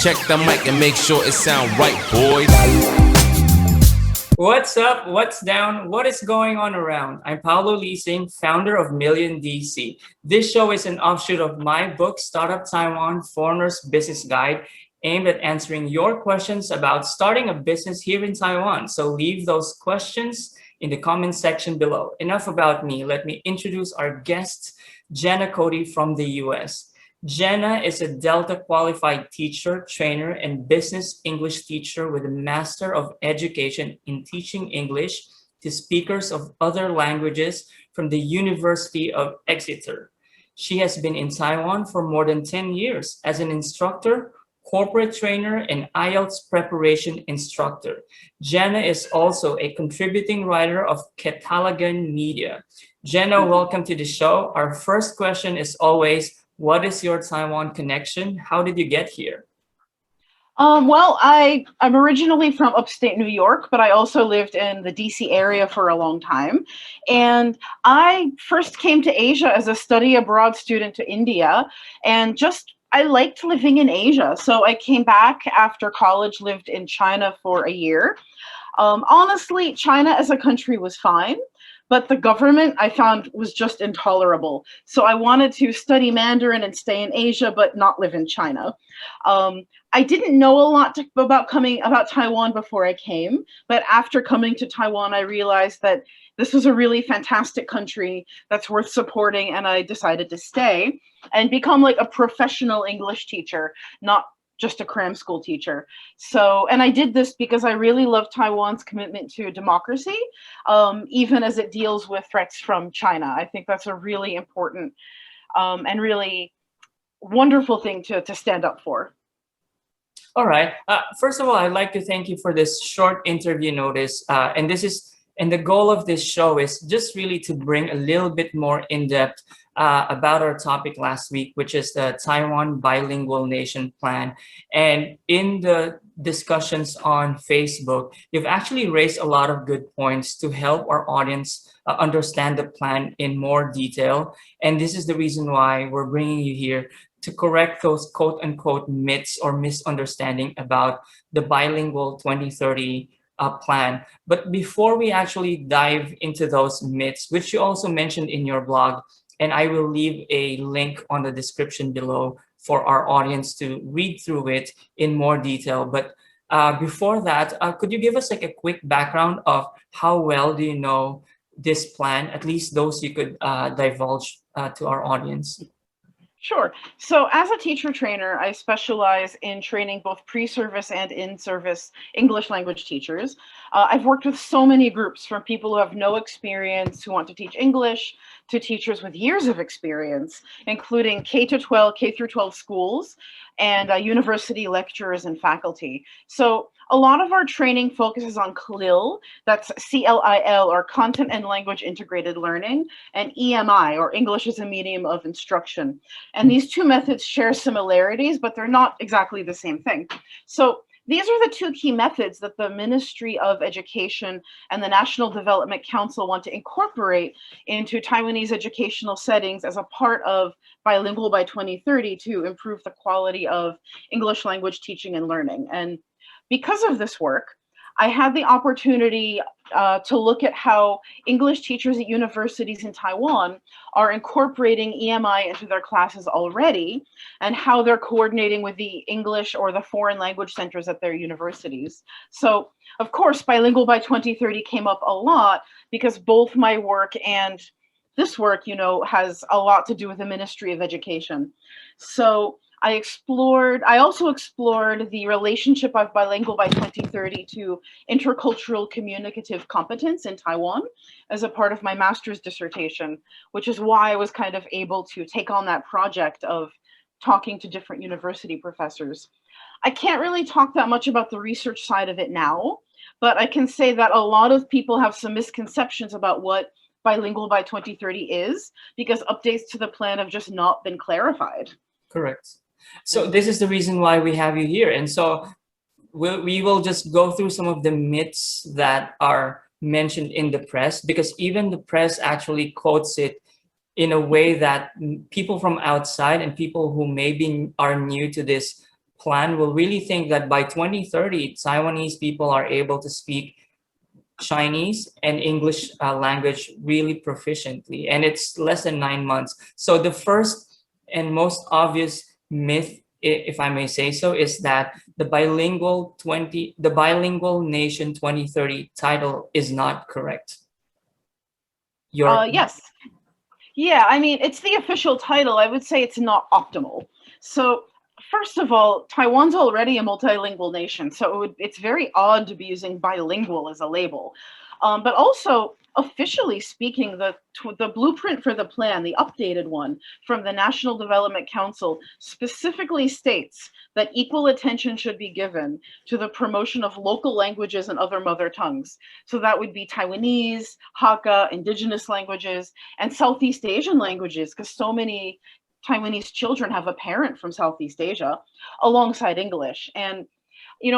Check the mic and make sure it sound right, boys. What's up? What's down? What is going on around? I'm Paolo Leasing, founder of Million DC. This show is an offshoot of my book, Startup Taiwan Foreigner's Business Guide, aimed at answering your questions about starting a business here in Taiwan. So leave those questions in the comment section below. Enough about me. Let me introduce our guest, Jenna Cody from the US. Jenna is a Delta qualified teacher, trainer, and business English teacher with a Master of Education in Teaching English to speakers of other languages from the University of Exeter. She has been in Taiwan for more than 10 years as an instructor, corporate trainer, and IELTS preparation instructor. Jenna is also a contributing writer of Ketagalan Media. Jenna, welcome to the show. Our first question is always, what is your Taiwan connection? How did you get here? Well, I'm originally from upstate New York, but I also lived in the DC area for a long time. And I first came to Asia as a study abroad student to India, and I liked living in Asia. So I came back after college, lived in China for a year. Honestly, China as a country was fine, but the government I found was just intolerable. So I wanted to study Mandarin and stay in Asia, but not live in China. I didn't know a lot about Taiwan before I came, but after coming to Taiwan, I realized that this was a really fantastic country that's worth supporting, and I decided to stay and become like a professional English teacher, not just a cram school teacher. So, and I did this because I really love Taiwan's commitment to democracy, even as it deals with threats from China. I think that's a really important and really wonderful thing to stand up for. All right. First of all, I'd like to thank you for this short interview notice. And the goal of this show is just really to bring a little bit more in depth about our topic last week, which is the Taiwan Bilingual Nation plan. And in the discussions on Facebook, you've actually raised a lot of good points to help our audience understand the plan in more detail. And this is the reason why we're bringing you here to correct those quote unquote myths or misunderstanding about the bilingual 2030 plan. But before we actually dive into those myths, which you also mentioned in your blog, and I will leave a link on the description below for our audience to read through it in more detail. But before that, could you give us like a quick background of how well do you know this plan, at least those you could divulge to our audience? Sure. So as a teacher trainer, I specialize in training both pre-service and in-service English language teachers. I've worked with so many groups, from people who have no experience who want to teach English to teachers with years of experience, including K-12, K-12 schools, and university lecturers and faculty. So a lot of our training focuses on CLIL, that's C-L-I-L, or Content and Language Integrated Learning, and EMI, or English as a Medium of Instruction. And these two methods share similarities, but they're not exactly the same thing. So these are the two key methods that the Ministry of Education and the National Development Council want to incorporate into Taiwanese educational settings as a part of Bilingual by 2030 to improve the quality of English language teaching and learning. And because of this work, I had the opportunity to look at how English teachers at universities in Taiwan are incorporating EMI into their classes already, and how they're coordinating with the English or the foreign language centers at their universities. So, of course, Bilingual by 2030 came up a lot because both my work and this work, has a lot to do with the Ministry of Education. So I also explored the relationship of Bilingual by 2030 to intercultural communicative competence in Taiwan as a part of my master's dissertation, which is why I was kind of able to take on that project of talking to different university professors. I can't really talk that much about the research side of it now, but I can say that a lot of people have some misconceptions about what Bilingual by 2030 is, because updates to the plan have just not been clarified. Correct. So this is the reason why we have you here. And so we will just go through some of the myths that are mentioned in the press, because even the press actually quotes it in a way that people from outside and people who maybe are new to this plan will really think that by 2030, Taiwanese people are able to speak Chinese and English language really proficiently, and it's less than 9 months. So the first and most obvious myth, if I may say so, is that the Bilingual Nation 2030 title is not correct. Yes. Yeah, I mean, it's the official title. I would say it's not optimal. So first of all, Taiwan's already a multilingual nation, so it's very odd to be using bilingual as a label. But also, officially speaking, the blueprint for the plan, the updated one from the National Development Council, specifically states that equal attention should be given to the promotion of local languages and other mother tongues. So that would be Taiwanese, Hakka, indigenous languages, and Southeast Asian languages, because so many Taiwanese children have a parent from Southeast Asia alongside English. And,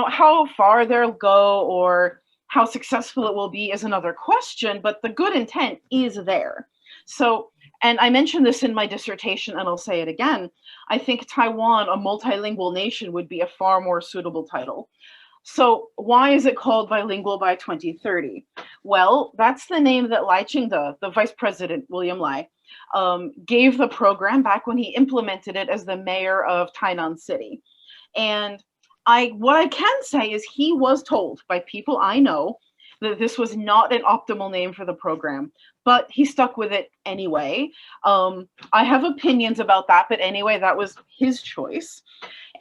how far they'll go or how successful it will be is another question, but the good intent is there. So, and I mentioned this in my dissertation, and I'll say it again, I think Taiwan, a multilingual nation, would be a far more suitable title. So why is it called Bilingual by 2030? Well, that's the name that Lichingda, the Vice President, William Lai, gave the program back when he implemented it as the mayor of Tainan City. And what I can say is he was told by people I know that this was not an optimal name for the program, but he stuck with it anyway. I have opinions about that, but anyway, that was his choice.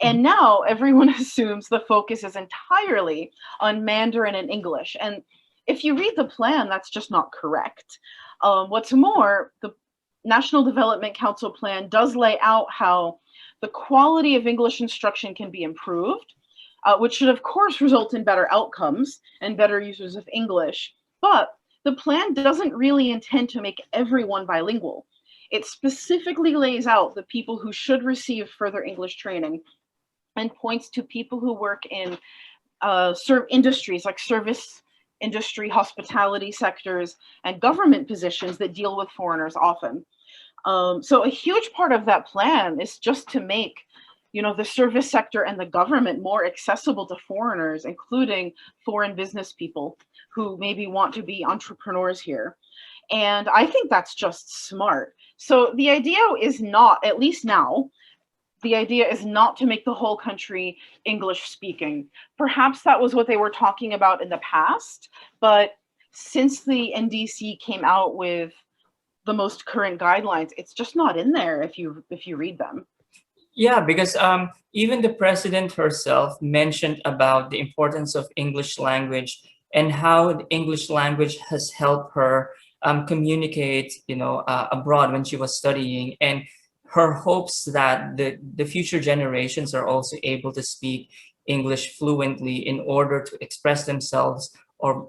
And now everyone assumes the focus is entirely on Mandarin and English. And if you read the plan, that's just not correct. What's more, the National Development Council plan does lay out how the quality of English instruction can be improved, which should of course result in better outcomes and better users of English. But the plan doesn't really intend to make everyone bilingual. It specifically lays out the people who should receive further English training and points to people who work in industries like service industry, hospitality sectors, and government positions that deal with foreigners often. So a huge part of that plan is just to make, the service sector and the government more accessible to foreigners, including foreign business people who maybe want to be entrepreneurs here. And I think that's just smart. So the idea is not, at least now, the idea is not to make the whole country English speaking. Perhaps that was what they were talking about in the past, but since the NDC came out with the most current guidelines, it's just not in there if you read them. Yeah, because even the president herself mentioned about the importance of English language and how the English language has helped her communicate, abroad when she was studying, and her hopes that the future generations are also able to speak English fluently in order to express themselves, or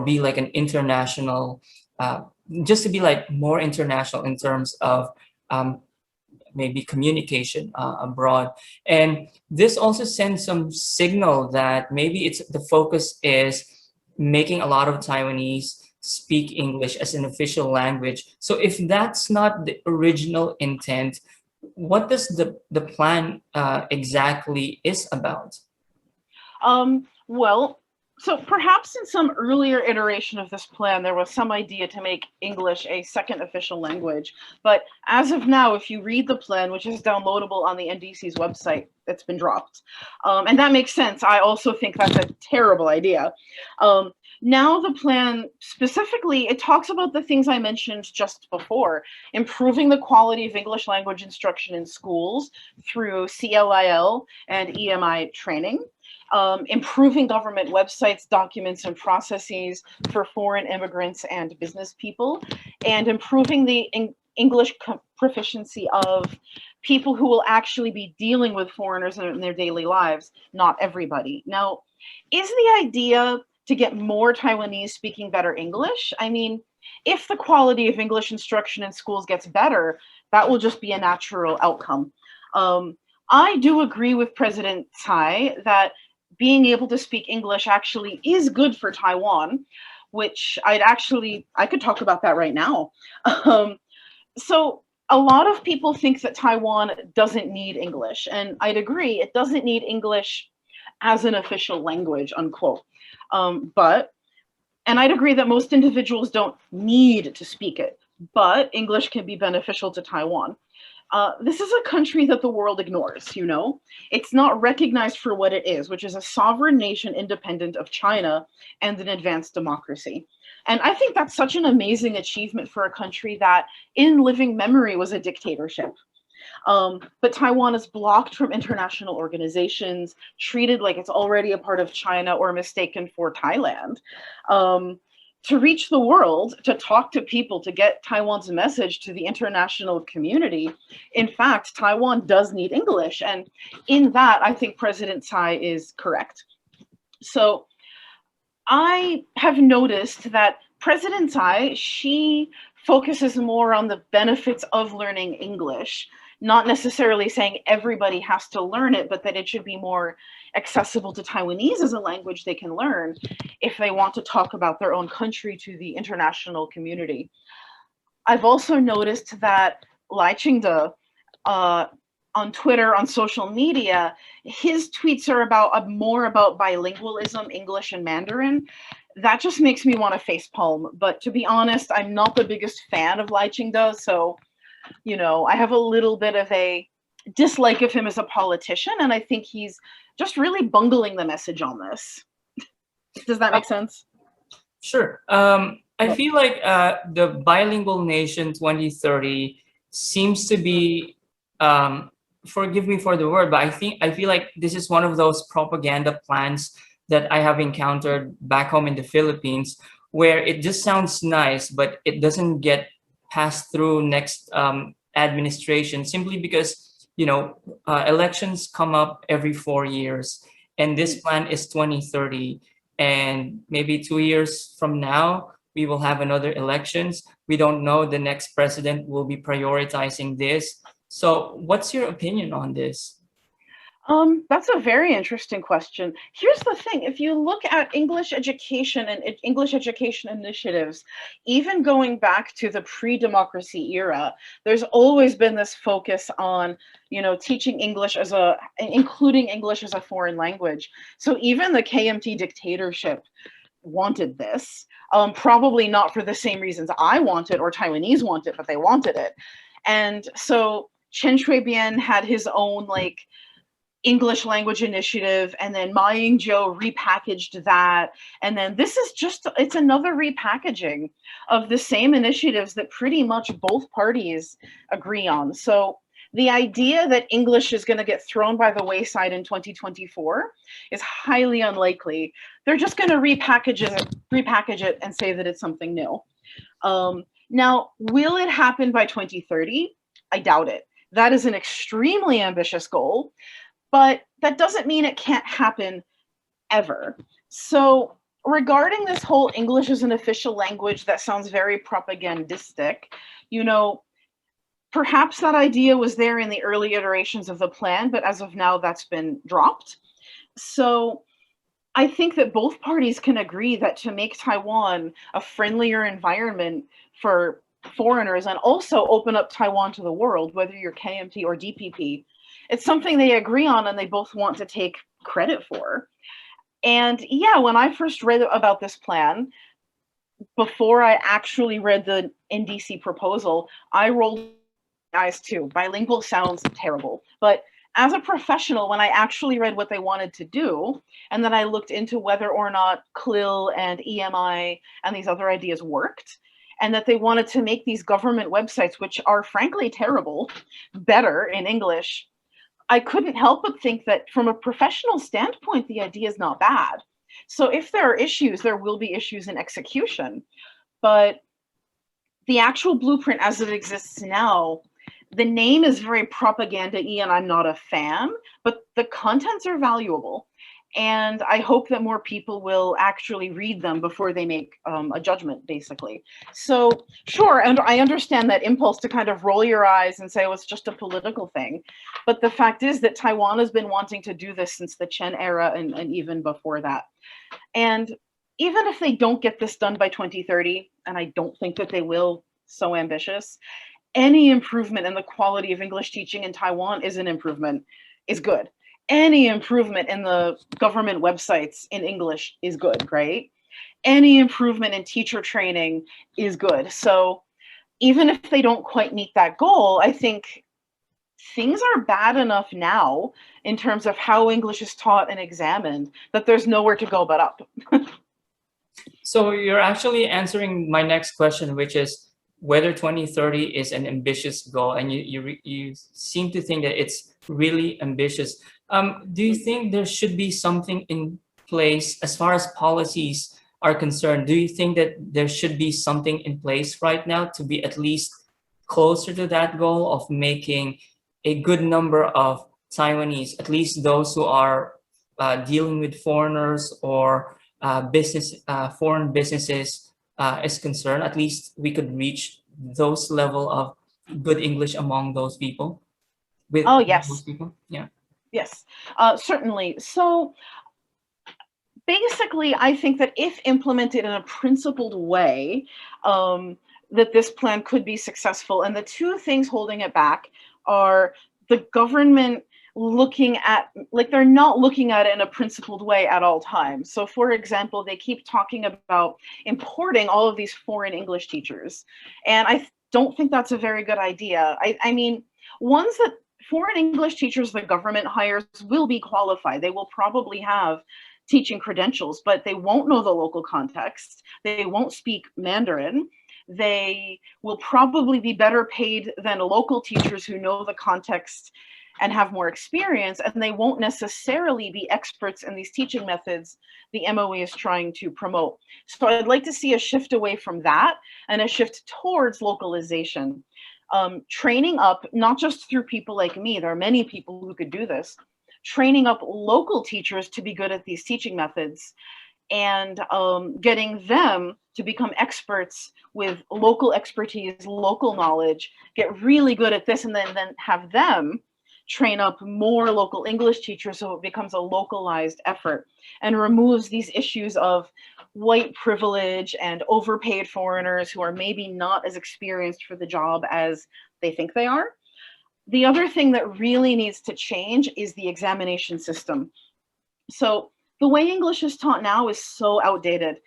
be like an international, just to be like more international in terms of maybe communication abroad. And this also sends some signal that maybe the focus is making a lot of Taiwanese speak English as an official language. So if that's not the original intent, what does the plan exactly is about? Well, so perhaps in some earlier iteration of this plan, there was some idea to make English a second official language. But as of now, if you read the plan, which is downloadable on the NDC's website, it's been dropped. And that makes sense. I also think that's a terrible idea. Now the plan specifically, it talks about the things I mentioned just before, improving the quality of English language instruction in schools through CLIL and EMI training. Improving government websites, documents, and processes for foreign immigrants and business people, and improving the English proficiency of people who will actually be dealing with foreigners in their daily lives, not everybody. Now, is the idea to get more Taiwanese speaking better English? I mean, if the quality of English instruction in schools gets better, that will just be a natural outcome. I do agree with President Tsai that being able to speak English actually is good for Taiwan, which I could talk about that right now. So a lot of people think that Taiwan doesn't need English, and I'd agree, it doesn't need English as an official language, unquote. And I'd agree that most individuals don't need to speak it, but English can be beneficial to Taiwan. This is a country that the world ignores, you know? It's not recognized for what it is, which is a sovereign nation independent of China and an advanced democracy. And I think that's such an amazing achievement for a country that in living memory was a dictatorship. But Taiwan is blocked from international organizations, treated like it's already a part of China or mistaken for Thailand. To reach the world, to talk to people, to get Taiwan's message to the international community, in fact, Taiwan does need English. And in that, I think President Tsai is correct. So I have noticed that President Tsai, she focuses more on the benefits of learning English, not necessarily saying everybody has to learn it, but that it should be more accessible to Taiwanese as a language they can learn if they want to talk about their own country to the international community. I've also noticed that Lichingda, on Twitter, on social media, his tweets are about more about bilingualism, English and Mandarin. That just makes me want to facepalm. But to be honest, I'm not the biggest fan of Lichingda, so you know, I have a little bit of a dislike of him as a politician, and I think he's just really bungling the message on this. Does that make sense? Sure. I feel like the Bilingual Nation 2030 seems to be, forgive me for the word, but I feel like this is one of those propaganda plans that I have encountered back home in the Philippines, where it just sounds nice, but it doesn't get passed through next administration, simply because, you know, elections come up every 4 years, and this plan is 2030, and maybe 2 years from now we will have another elections. We don't know, the next president will be prioritizing this. So what's your opinion on this? That's a very interesting question. Here's the thing, if you look at English education and English education initiatives, even going back to the pre-democracy era, there's always been this focus on, you know, teaching English including English as a foreign language. So even the KMT dictatorship wanted this, probably not for the same reasons I want it or Taiwanese want it, but they wanted it. And so Chen Shui-bian had his own like English language initiative, and then Ma Ying-jeou repackaged that, and then this is just, it's another repackaging of the same initiatives that pretty much both parties agree on. So the idea that English is going to get thrown by the wayside in 2024 is highly unlikely. They're just going to repackage it and say that it's something new. Now, will it happen by 2030? I doubt it. That is an extremely ambitious goal. But that doesn't mean it can't happen ever. So regarding this whole English as an official language that sounds very propagandistic, you know, perhaps that idea was there in the early iterations of the plan, but as of now, that's been dropped. So I think that both parties can agree that to make Taiwan a friendlier environment for foreigners and also open up Taiwan to the world, whether you're KMT or DPP, it's something they agree on and they both want to take credit for. And yeah, when I first read about this plan, before I actually read the NDC proposal, I rolled my eyes too. Bilingual sounds terrible. But as a professional, when I actually read what they wanted to do, and then I looked into whether or not CLIL and EMI and these other ideas worked, and that they wanted to make these government websites, which are frankly terrible, better in English, I couldn't help but think that from a professional standpoint, the idea is not bad. So if there are issues, there will be issues in execution. But the actual blueprint as it exists now, the name is very propaganda-y and I'm not a fan, but the contents are valuable. And I hope that more people will actually read them before they make a judgment, basically. So sure, and I understand that impulse to kind of roll your eyes and say, oh, it's just a political thing. But the fact is that Taiwan has been wanting to do this since the Chen era and even before that. And even if they don't get this done by 2030, and I don't think that they will, so ambitious, Any improvement in the quality of English teaching in Taiwan is an improvement, is good. Any improvement in the government websites in English is good, right? Any improvement in teacher training is good. So even if they don't quite meet that goal, I think things are bad enough now in terms of how English is taught and examined that there's nowhere to go but up. So you're actually answering my next question, which is whether 2030 is an ambitious goal, and you seem to think that it's really ambitious. Do you think there should be something in place as far as policies are concerned? Do you think that there should be something in place right now to be at least closer to that goal of making a good number of Taiwanese, at least those who are dealing with foreigners or foreign businesses is concerned, at least we could reach those level of good English among those people. Oh, Those yes. people, yeah. Yes, certainly. So basically, I think that if implemented in a principled way, that this plan could be successful. And the two things holding it back are the government looking at, like, they're not looking at it in a principled way at all times. So for example, they keep talking about importing all of these foreign English teachers. And I don't think that's a very good idea. I mean, ones that foreign English teachers the government hires will be qualified. They will probably have teaching credentials, but they won't know the local context. They won't speak Mandarin. They will probably be better paid than local teachers who know the context and have more experience, and they won't necessarily be experts in these teaching methods the MOE is trying to promote. So I'd like to see a shift away from that and a shift towards localization. Training up, not just through people like me, there are many people who could do this, training up local teachers to be good at these teaching methods and getting them to become experts with local expertise, local knowledge, get really good at this, and then have them train up more local English teachers so it becomes a localized effort and removes these issues of white privilege and overpaid foreigners who are maybe not as experienced for the job as they think they are. The other thing that really needs to change is the examination system. So the way English is taught now is so outdated.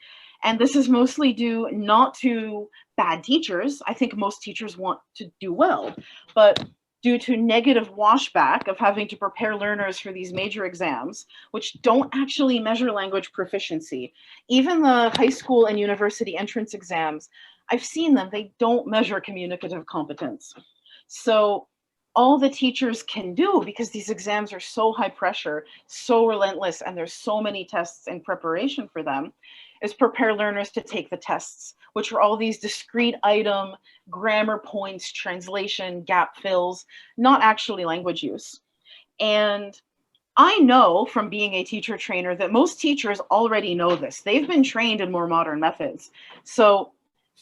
And this is mostly due not to bad teachers. I think most teachers want to do well, but due to negative washback of having to prepare learners for these major exams, which don't actually measure language proficiency. Even the high school and university entrance exams, I've seen them, they don't measure communicative competence. So all the teachers can do, because these exams are so high pressure, so relentless, and there's so many tests in preparation for them, is prepare learners to take the tests, which are all these discrete item, grammar points, translation, gap fills, not actually language use. And I know from being a teacher trainer that most teachers already know this. They've been trained in more modern methods. So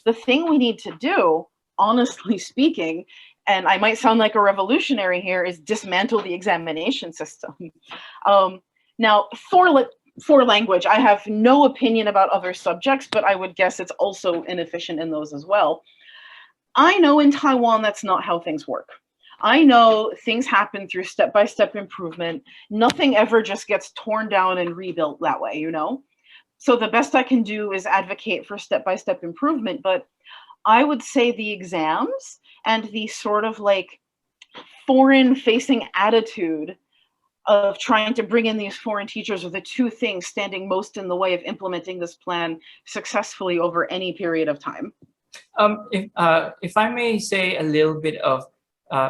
the thing we need to do, honestly speaking, and I might sound like a revolutionary here, is dismantle the examination system. Now, for language, I have no opinion about other subjects, but I would guess it's also inefficient in those as well. I know in Taiwan, that's not how things work. I know things happen through step-by-step improvement. Nothing ever just gets torn down and rebuilt that way, you know? So the best I can do is advocate for step-by-step improvement, but I would say the exams and the sort of like foreign-facing attitude of trying to bring in these foreign teachers are the two things standing most in the way of implementing this plan successfully over any period of time. If I may say a little bit of,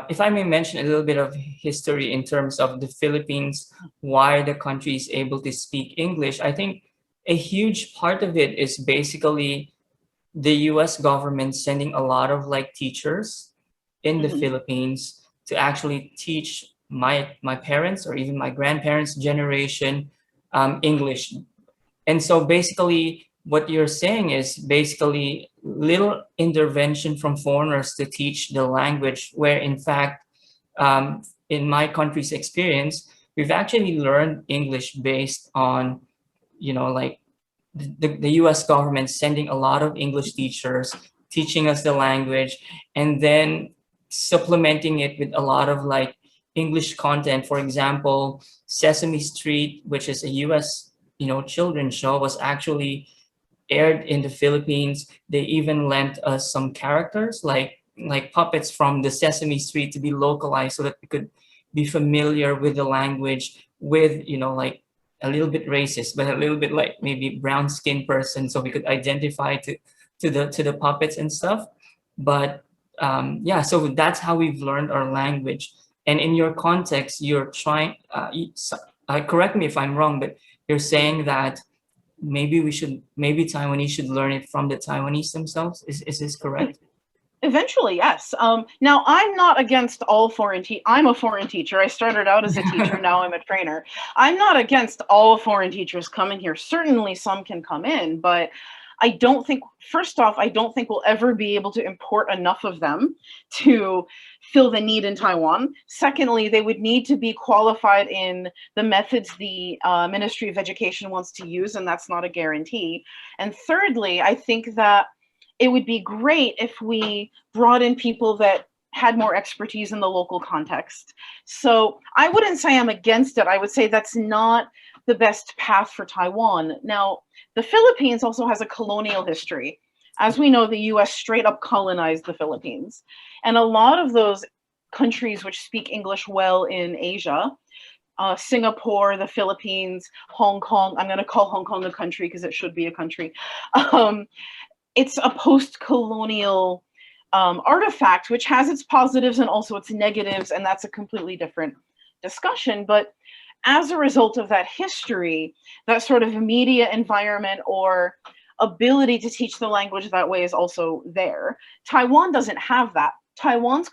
if I may mention a little bit of history in terms of the Philippines, why the country is able to speak English, I think a huge part of it is basically the US government sending a lot of like teachers in the Philippines to actually teach my parents or even my grandparents' generation English. And so basically what you're saying is basically little intervention from foreigners to teach the language, where in fact, in my country's experience, we've actually learned English based on, you know, like the US government sending a lot of English teachers, teaching us the language, and then supplementing it with a lot of like English content. For example, Sesame Street, which is a US, children's show, was actually aired in the Philippines. They even lent us some characters like puppets from the Sesame Street to be localized so that we could be familiar with the language with, like a little bit racist, but a little bit like maybe brown skinned person, so we could identify to the puppets and stuff. But yeah, so that's how we've learned our language. And in your context, you're trying, correct me if I'm wrong, but you're saying that maybe Taiwanese should learn it from the Taiwanese themselves. Is this correct? Eventually, yes. Now, I'm not against all foreign I'm a foreign teacher. I started out as a teacher, now I'm a trainer. I'm not against all foreign teachers coming here. Certainly some can come in, but I don't think, first off, I don't think we'll ever be able to import enough of them to fill the need in Taiwan. Secondly, they would need to be qualified in the methods the Ministry of Education wants to use, and that's not a guarantee. And thirdly, I think that it would be great if we brought in people that had more expertise in the local context. So I wouldn't say I'm against it. I would say that's not the best path for Taiwan. Now, the Philippines also has a colonial history. As we know, the US straight up colonized the Philippines. And a lot of those countries which speak English well in Asia, Singapore, the Philippines, Hong Kong, I'm gonna call Hong Kong a country because it should be a country. It's a post-colonial artifact, which has its positives and also its negatives, and that's a completely different discussion. But as a result of that history, that sort of media environment or ability to teach the language that way is also there. Taiwan doesn't have that. Taiwan's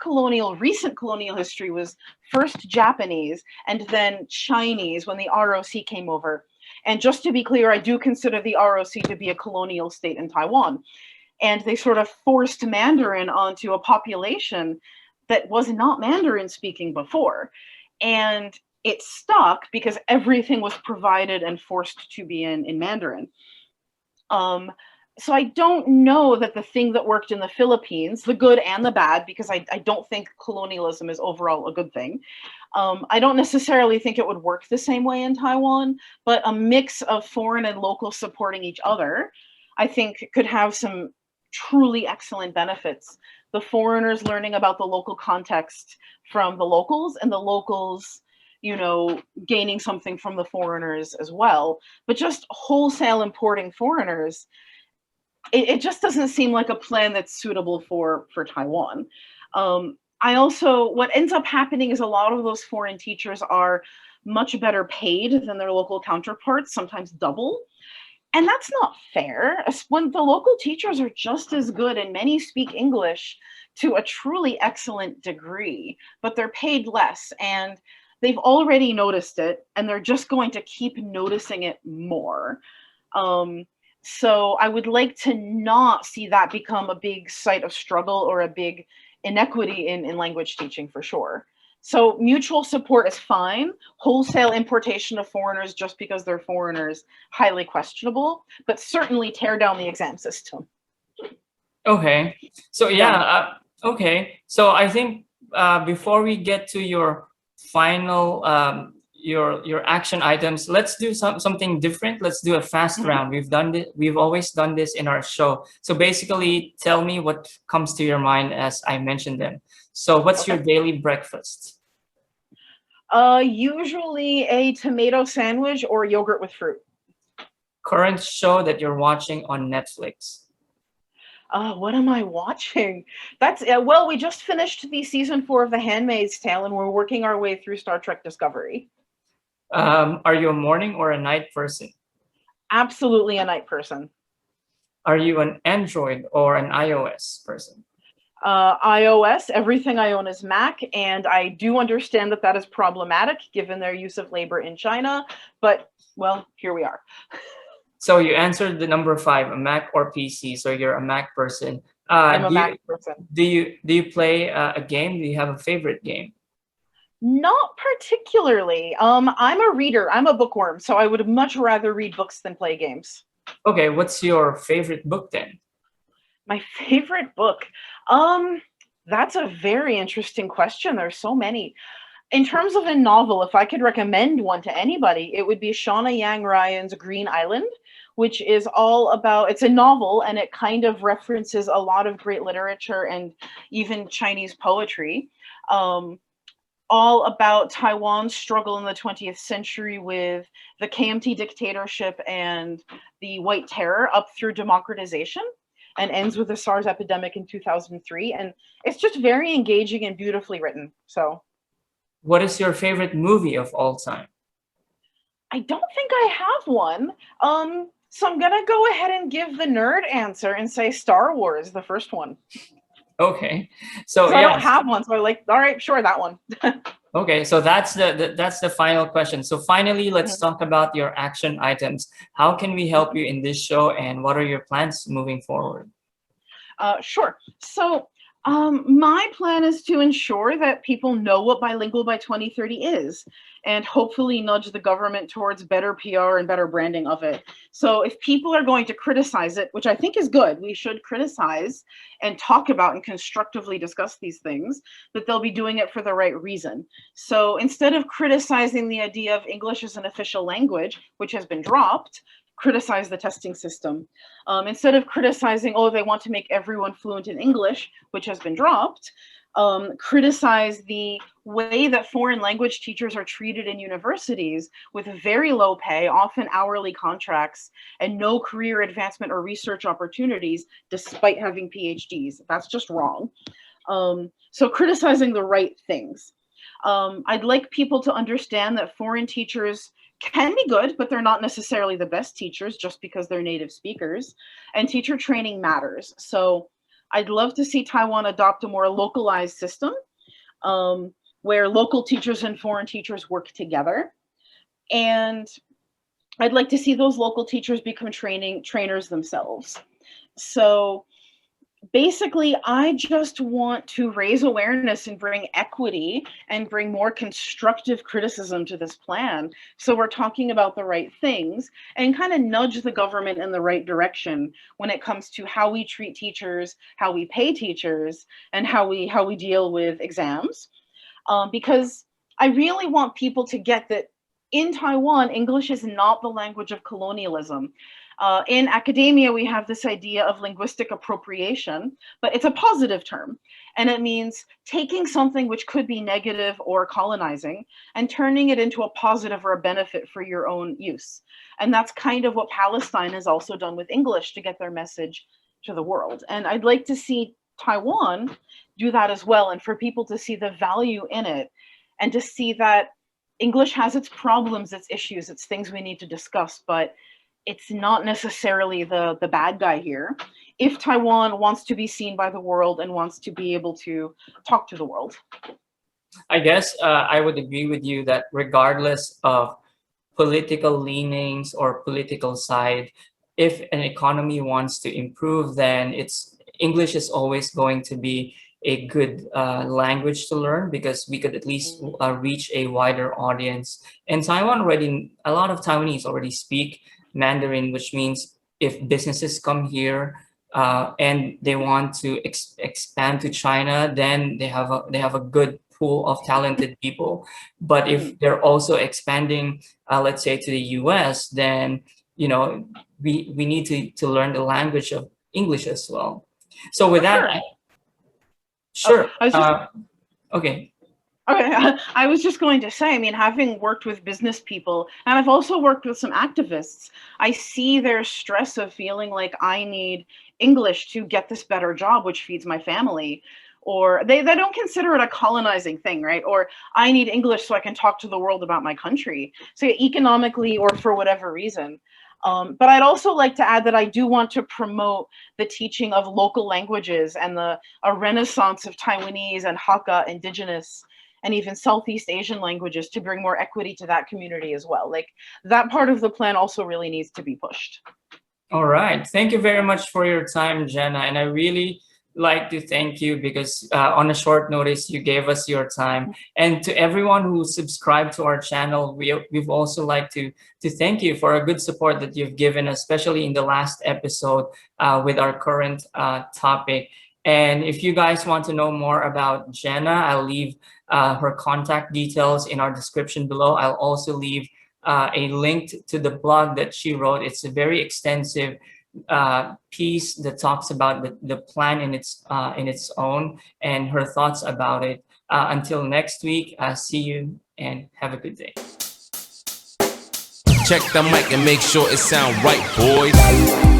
recent colonial history was first Japanese and then Chinese when the ROC came over. And just to be clear, I do consider the ROC to be a colonial state in Taiwan. And they sort of forced Mandarin onto a population that was not Mandarin speaking before. And it stuck because everything was provided and forced to be in Mandarin. So I don't know that the thing that worked in the Philippines, the good and the bad, because I don't think colonialism is overall a good thing. I don't necessarily think it would work the same way in Taiwan, but a mix of foreign and local supporting each other, I think could have some truly excellent benefits. The foreigners learning about the local context from the locals, and the locals, gaining something from the foreigners as well. But just wholesale importing foreigners, it just doesn't seem like a plan that's suitable for Taiwan. What ends up happening is a lot of those foreign teachers are much better paid than their local counterparts, sometimes double. And that's not fair, when the local teachers are just as good and many speak English to a truly excellent degree, but they're paid less, and they've already noticed it, and they're just going to keep noticing it more. So I would like to not see that become a big site of struggle or a big inequity in language teaching, for sure. So mutual support is fine. Wholesale importation of foreigners just because they're foreigners, highly questionable, but certainly tear down the exam system. Okay. So yeah, okay. So I think before we get to your final your action items, let's do something different. Let's do a fast round. We've always done this in our show. So basically, tell me what comes to your mind as I mention them. So what's your daily breakfast? Usually a tomato sandwich or yogurt with fruit. Current show that you're watching on Netflix? What am I watching? That's well, we just finished the season 4 of The Handmaid's Tale, and we're working our way through Star Trek Discovery. Are you a morning or a night person? Absolutely a night person. Are you an Android or an iOS person? iOS. Everything I own is Mac, and I do understand that is problematic given their use of labor in China, but well, here we are. So you answered the number 5, a Mac or PC, so you're a Mac person. I'm a Mac person. Do you play a game? Do you have a favorite game? Not particularly. I'm a reader. I'm a bookworm, so I would much rather read books than play games. Okay, what's your favorite book then? My favorite book? That's a very interesting question. There's so many. In terms of a novel, if I could recommend one to anybody, it would be Shauna Yang Ryan's Green Island, which is all about, it's a novel and it kind of references a lot of great literature and even Chinese poetry. All about Taiwan's struggle in the 20th century with the KMT dictatorship and the White Terror up through democratization, and ends with the SARS epidemic in 2003. And it's just very engaging and beautifully written. So, What is your favorite movie of all time? I don't think I have one. So I'm gonna go ahead and give the nerd answer and say Star Wars, the first one. Okay, so I don't have one, so I'm like, all right, sure, that one. Okay, so that's the final question. So finally, let's talk about your action items. How can we help you in this show, and what are your plans moving forward? Sure. So my plan is to ensure that people know what bilingual by 2030 is, and hopefully nudge the government towards better PR and better branding of it. So if people are going to criticize it, which I think is good, we should criticize and talk about and constructively discuss these things, but they'll be doing it for the right reason. So instead of criticizing the idea of English as an official language, which has been dropped, criticize the testing system. Instead of criticizing, oh, they want to make everyone fluent in English, which has been dropped, criticize the way that foreign language teachers are treated in universities with very low pay, often hourly contracts, and no career advancement or research opportunities despite having PhDs. That's just wrong. So criticizing the right things. I'd like people to understand that foreign teachers can be good, but they're not necessarily the best teachers just because they're native speakers, and teacher training matters. So I'd love to see Taiwan adopt a more localized system where local teachers and foreign teachers work together. And I'd like to see those local teachers become trainers themselves. So basically, I just want to raise awareness and bring equity and bring more constructive criticism to this plan. So we're talking about the right things and kind of nudge the government in the right direction when it comes to how we treat teachers, how we pay teachers, and how we deal with exams. Because I really want people to get that in Taiwan, English is not the language of colonialism. In academia, we have this idea of linguistic appropriation, but it's a positive term. And it means taking something which could be negative or colonizing and turning it into a positive or a benefit for your own use. And that's kind of what Palestine has also done with English to get their message to the world. And I'd like to see Taiwan do that as well, and for people to see the value in it and to see that English has its problems, its issues, its things we need to discuss, but it's not necessarily the bad guy here. If Taiwan wants to be seen by the world and wants to be able to talk to the world. I guess I would agree with you that regardless of political leanings or political side, if an economy wants to improve, then English is always going to be a good language to learn, because we could at least reach a wider audience. And Taiwan already, a lot of Taiwanese already speak Mandarin, which means if businesses come here and they want to expand to China, then they have a good pool of talented people. But if they're also expanding, let's say, to the US, then we need to learn the language of English as well. So with that, sure. Okay. Okay, I was just going to say, I mean, having worked with business people, and I've also worked with some activists, I see their stress of feeling like I need English to get this better job, which feeds my family. Or they don't consider it a colonizing thing, right? Or I need English so I can talk to the world about my country. So economically or for whatever reason. But I'd also like to add that I do want to promote the teaching of local languages and a renaissance of Taiwanese and Hakka, indigenous, and even Southeast Asian languages to bring more equity to that community as well. Like, that part of the plan also really needs to be pushed. All right. Thank you very much for your time, Jenna. And I really like to thank you because on a short notice, you gave us your time. And to everyone who subscribed to our channel, we've also like to thank you for a good support that you've given, especially in the last episode with our current topic. And if you guys want to know more about Jenna, I'll leave her contact details in our description below. I'll also leave a link to the blog that she wrote. It's a very extensive piece that talks about the plan in its own and her thoughts about it. Until next week, see you and have a good day. Check the mic and make sure it sound right, boys.